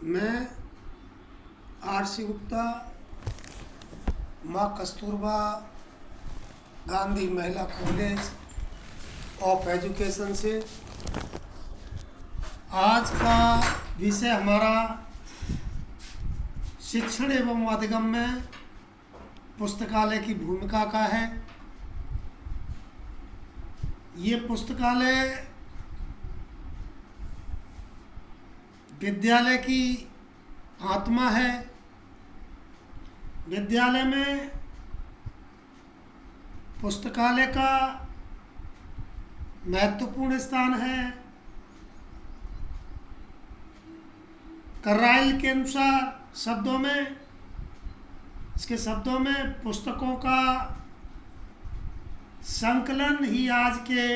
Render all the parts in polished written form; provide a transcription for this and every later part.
मैं आर.सी. गुप्ता, माँ कस्तूरबा गांधी महिला कॉलेज ऑफ एजुकेशन से आज का विषय हमारा शिक्षण एवं अधिगम में पुस्तकालय की भूमिका का है। ये पुस्तकालय विद्यालय की आत्मा है। विद्यालय में पुस्तकालय का महत्वपूर्ण स्थान है। कर्राइल के अनुसार इसके शब्दों में पुस्तकों का संकलन ही आज के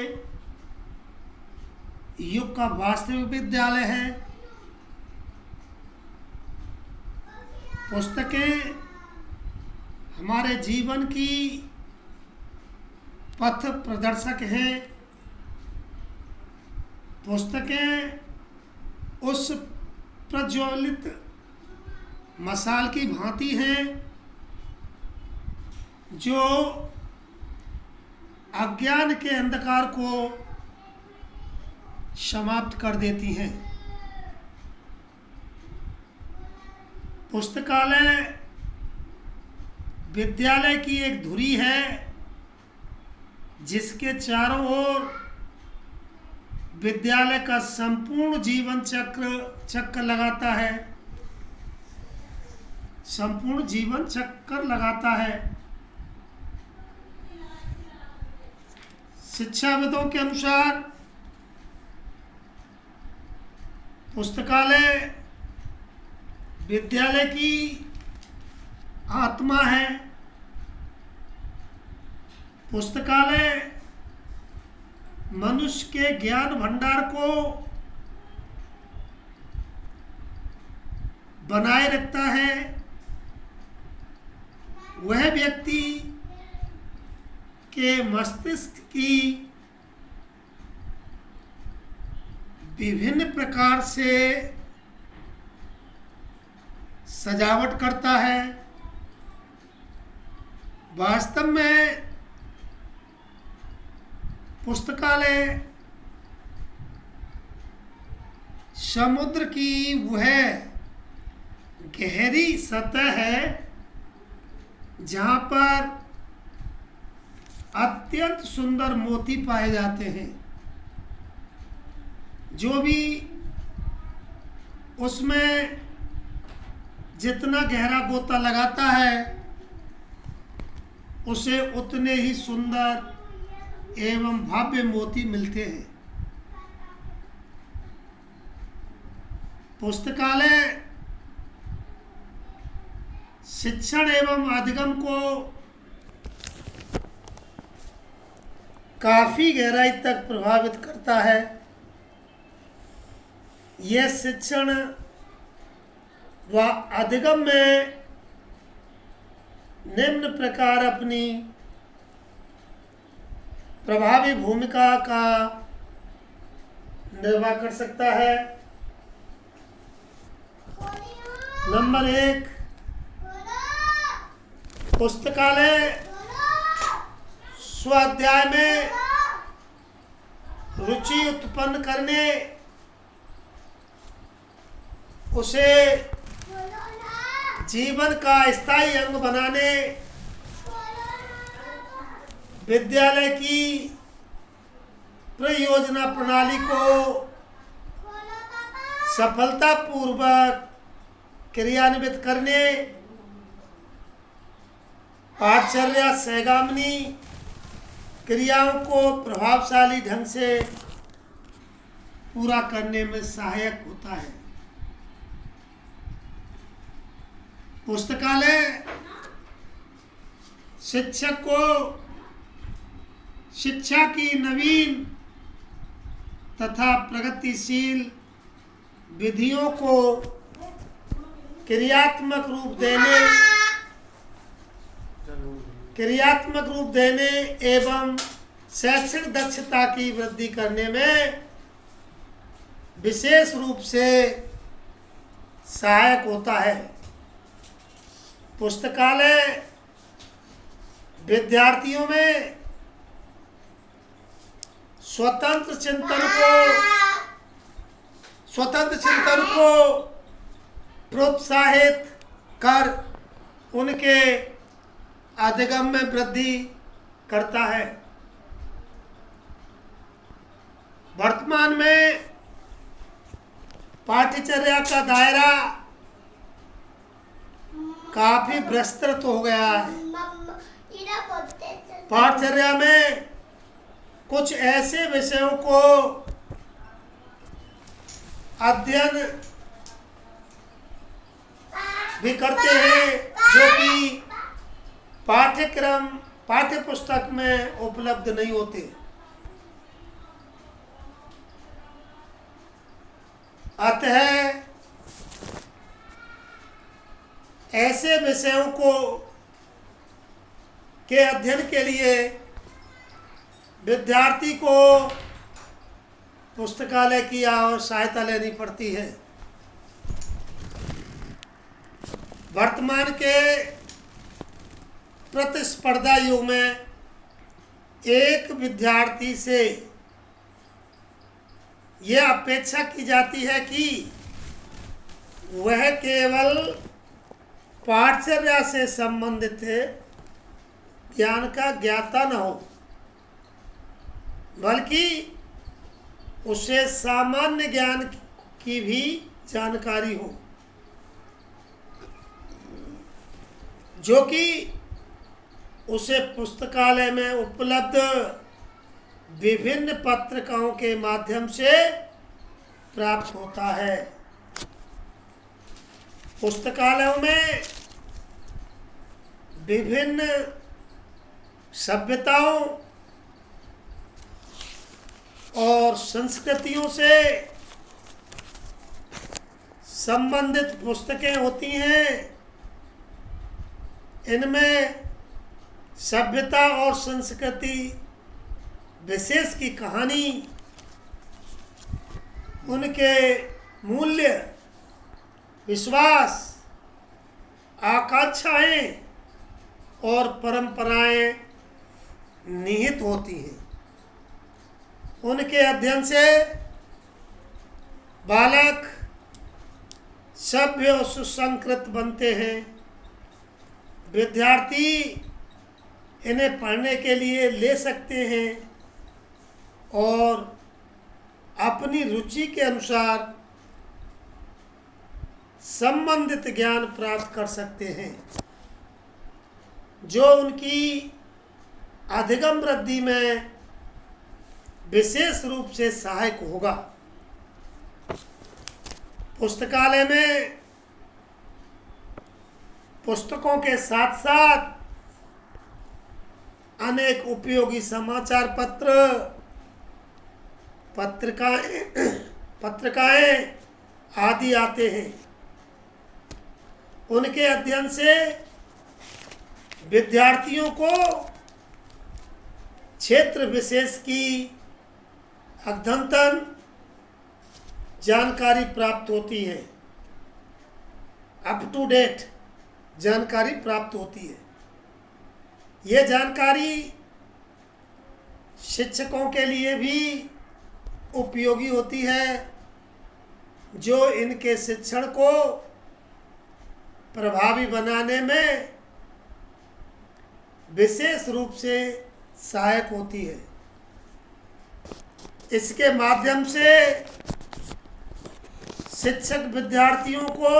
युग का वास्तविक विद्यालय है। पुस्तकें हमारे जीवन की पथ प्रदर्शक हैं। पुस्तकें उस प्रज्वलित मशाल की भांति हैं जो अज्ञान के अंधकार को समाप्त कर देती हैं। पुस्तकालय विद्यालय की एक धुरी है जिसके चारों ओर विद्यालय का संपूर्ण जीवन चक्र लगाता है। संपूर्ण जीवन चक्र लगाता है। शिक्षाविदों के अनुसार पुस्तकालय विद्यालय की आत्मा है। पुस्तकालय मनुष्य के ज्ञान भंडार को बनाए रखता है। वह व्यक्ति के मस्तिष्क की विभिन्न प्रकार से सजावट करता है। वास्तव में पुस्तकालय समुद्र की वह गहरी सतह है जहाँ पर अत्यंत सुंदर मोती पाए जाते हैं। जो भी उसमें जितना गहरा गोता लगाता है उसे उतने ही सुंदर एवं भव्य मोती मिलते हैं। पुस्तकालय शिक्षण एवं अधिगम को काफी गहराई तक प्रभावित करता है। यह शिक्षण व अधिगम में निम्न प्रकार अपनी प्रभावी भूमिका का निर्वाह कर सकता है। नंबर 1, पुस्तकालय स्वाध्याय में रुचि उत्पन्न करने, उसे जीवन का स्थायी अंग बनाने, विद्यालय की प्रयोजना प्रणाली को सफलतापूर्वक क्रियान्वित करने, पाठचर्या सहगामिनी क्रियाओं को प्रभावशाली ढंग से पूरा करने में सहायक होता है। पुस्तकालय शिक्षक को शिक्षा की नवीन तथा प्रगतिशील विधियों को क्रियात्मक रूप देने एवं शैक्षणिक दक्षता की वृद्धि करने में विशेष रूप से सहायक होता है। पुस्तकालय विद्यार्थियों में स्वतंत्र चिंतन को प्रोत्साहित कर उनके अधिगम में वृद्धि करता है। वर्तमान में पाठ्यचर्या का दायरा काफी विस्तृत हो गया है। पाठ्यचर्या में कुछ ऐसे विषयों को अध्ययन भी करते हैं जो कि पाठ्य पुस्तक में उपलब्ध नहीं होते। अतः ऐसे विषयों के अध्ययन के लिए विद्यार्थी को पुस्तकालय की सहायता लेनी पड़ती है। वर्तमान के प्रतिस्पर्धा युग में एक विद्यार्थी से यह अपेक्षा की जाती है कि वह केवल पाठचर्या से संबंधित ज्ञान का ज्ञाता न हो, बल्कि उसे सामान्य ज्ञान की भी जानकारी हो, जो कि उसे पुस्तकालय में उपलब्ध विभिन्न पत्रिकाओं के माध्यम से प्राप्त होता है। पुस्तकालयों में विभिन्न सभ्यताओं और संस्कृतियों से संबंधित पुस्तकें होती हैं। इनमें सभ्यता और संस्कृति विशेष की कहानी, उनके मूल्य, विश्वास, आकांक्षाएं और परंपराएं निहित होती हैं। उनके अध्ययन से बालक सभ्य और सुसंस्कृत बनते हैं। विद्यार्थी इन्हें पढ़ने के लिए ले सकते हैं और अपनी रुचि के अनुसार संबंधित ज्ञान प्राप्त कर सकते हैं, जो उनकी अधिगम वृद्धि में विशेष रूप से सहायक होगा। पुस्तकालय में पुस्तकों के साथ साथ अनेक उपयोगी समाचार पत्रिकाएं आदि आते हैं। उनके अध्ययन से विद्यार्थियों को क्षेत्र विशेष की अद्यतन जानकारी प्राप्त होती है, अप टू डेट जानकारी प्राप्त होती है। ये जानकारी शिक्षकों के लिए भी उपयोगी होती है, जो इनके शिक्षण को प्रभावी बनाने में विशेष रूप से सहायक होती है। इसके माध्यम से शिक्षक विद्यार्थियों को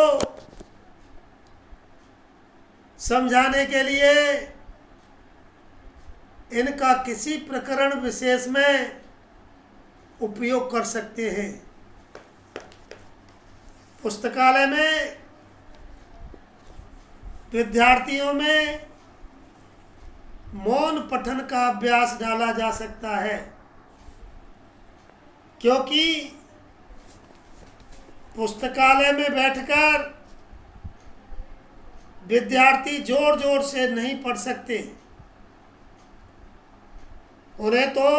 समझाने के लिए इनका किसी प्रकरण विशेष में उपयोग कर सकते हैं। पुस्तकालय में विद्यार्थियों में मौन पठन का अभ्यास डाला जा सकता है, क्योंकि पुस्तकालय में बैठकर विद्यार्थी जोर जोर से नहीं पढ़ सकते। उन्हें तो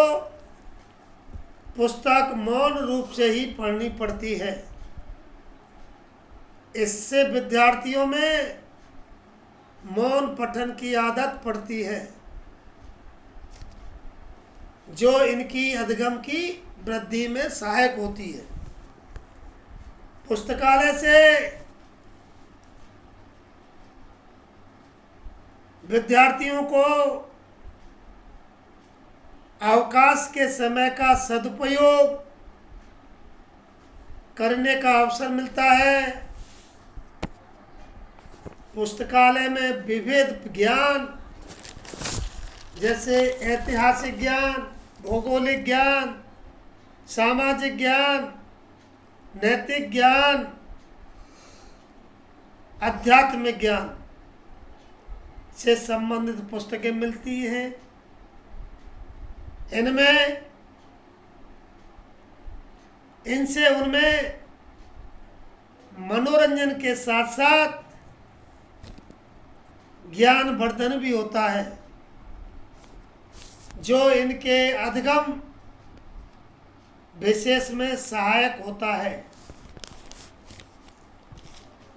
पुस्तक मौन रूप से ही पढ़नी पड़ती है। इससे विद्यार्थियों में मौन पठन की आदत पड़ती है, जो इनकी अधिगम की वृद्धि में सहायक होती है। पुस्तकालय से विद्यार्थियों को अवकाश के समय का सदुपयोग करने का अवसर मिलता है। पुस्तकालय में विविध ज्ञान जैसे ऐतिहासिक ज्ञान, भौगोलिक ज्ञान, सामाजिक ज्ञान, नैतिक ज्ञान, आध्यात्मिक ज्ञान से संबंधित पुस्तकें मिलती हैं। इनसे उनमें मनोरंजन के साथ साथ ज्ञानवर्धन भी होता है, जो इनके अधिगम विशेष में सहायक होता है।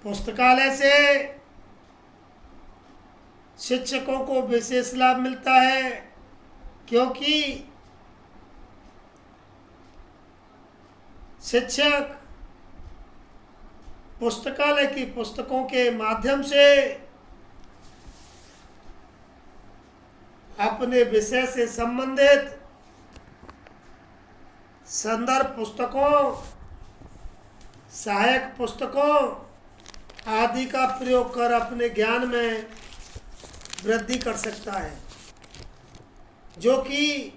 पुस्तकालय से शिक्षकों को विशेष लाभ मिलता है, क्योंकि शिक्षक पुस्तकालय की पुस्तकों के माध्यम से अपने विषय से संबंधित संदर्भ पुस्तकों, सहायक पुस्तकों आदि का प्रयोग कर अपने ज्ञान में वृद्धि कर सकता है, जो कि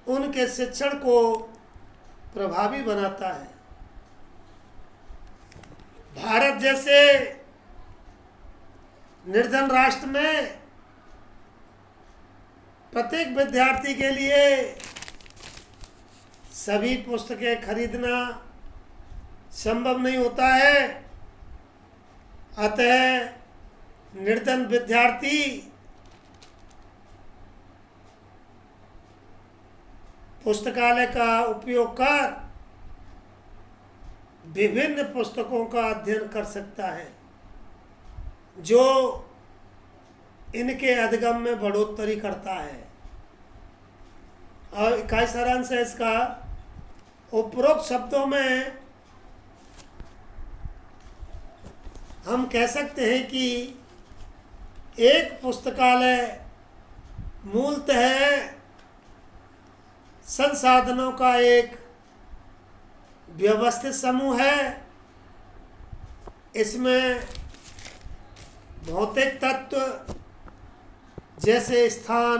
उनके शिक्षण को प्रभावी बनाता है। भारत जैसे निर्धन राष्ट्र में प्रत्येक विद्यार्थी के लिए सभी पुस्तकें खरीदना संभव नहीं होता है। अतः निर्धन विद्यार्थी पुस्तकालय का उपयोग कर विभिन्न पुस्तकों का अध्ययन कर सकता है, जो इनके अधिगम में बढ़ोतरी करता है। और इकाई सारांश है इसका, उपरोक्त शब्दों में हम कह सकते हैं कि एक पुस्तकालय मूलतः संसाधनों का एक व्यवस्थित समूह है। इसमें भौतिक तत्व जैसे स्थान,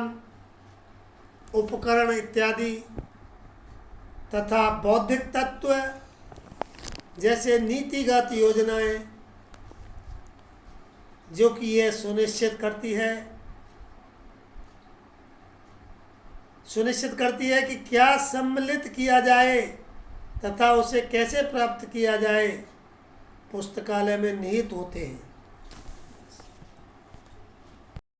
उपकरण इत्यादि तथा बौद्धिक तत्व जैसे नीतिगत योजनाएं, जो कि यह सुनिश्चित करती है कि क्या सम्मिलित किया जाए तथा उसे कैसे प्राप्त किया जाए, पुस्तकालय में निहित होते हैं।